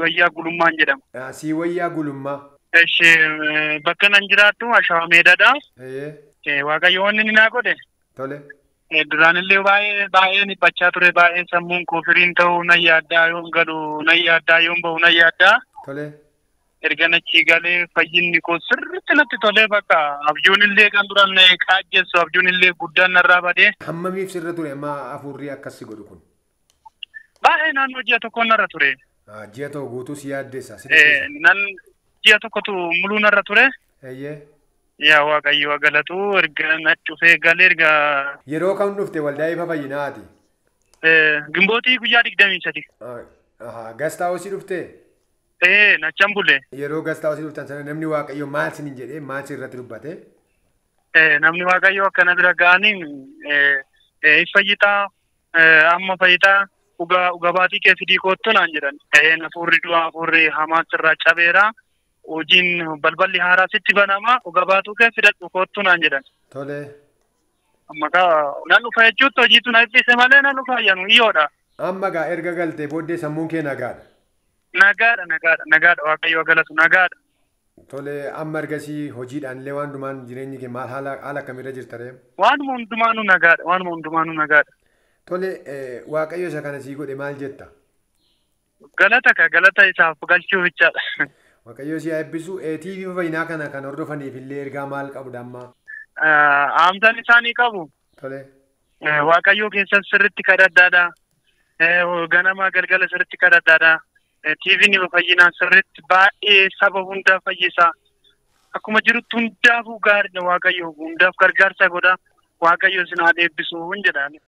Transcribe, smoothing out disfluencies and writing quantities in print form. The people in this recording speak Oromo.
Siiwayyaa Gulummaan jedhama. Siiwayyaa Gulummaa. Bakka nan jiraattu Ashawaa Meedaadha. Waaqayyo wanni inni naa godhe. Tole. Duraanillee baay'ee dhiphachaa ture baay'ee sammuun koo firiin ta'uu nan yaaddaa yoon galu nan yaaddaa yoon bahu nan yaaddaa. Tole. Erga nachii galee fayyinni koo sirriitti natti tolee bakka abjuunillee kan duraan na qaajjessu abjuunillee guddaan narraa badee. Hammamiif sirra ture amma afurrii akkasii godhu kun? Baay'ee naannoo ji'a tokkoon narra ture. Ji'a tokko guutuu si yaaddeessa? Ji'a tokkotu muluu narra ture. Yaa Waaqayyo galatu erga na cufee galee erga. Yeroo kam dhufte waldaa ifa fayyinaati? Gimbootii guyyaa 23. Gastaawusii dhufte? Nachan bulle. Yeroo gastaawusii dhuftan sana namni Waaqayyo maal sinin jedhee maal sirratti dubbate? Namni Waaqayyo akkana bira ga'aniin fayyitaa amma fayyitaa ugabaatii kee fidii koottu naan jedhan. Hafuurri du'aa hafuurri hamaan sirraa cabeera. Hojiin balballi haaraa sitti banama ugabaatuu kee fidadhu koottu naan jedhan. Tole. Amma nan dhufa jechuutti hojiitu na ittise malee nan dhufa ayyaanu iyyoodha. Amma gaa erga galtee booddee sammuun kee nagaadha. Nagaadha Waaqayyo galatu nagaadha. Tole amma ergasii hojiidhaan illee waan hundumaan jireenyi kee maal haala akkamirra jirta ree? Waanuma hundumaanuu nagaadha. Tole Waaqayyo isa kana sii godhe maal jetta? Galata isaaf galchuu bichaadha. Waaqayyo si eebbisu TV fayyinaa kana kan hordofaniif illee ergaa maal qabudha amma? Aamsaan isaanii qabu. Tole. Waaqayyo keessan sirriitti kadhadhaadha. Ganama galgala sirriitti kadhadhaadha. TV'n fayyinaa sirriitti baay'ee saba hundaa fayyisa. Akkuma jirutti hundaafuu gaariidha Waaqayyo hundaaf gargaarsa godha. Waaqayyo isin haa eebbisu hin jedhaan.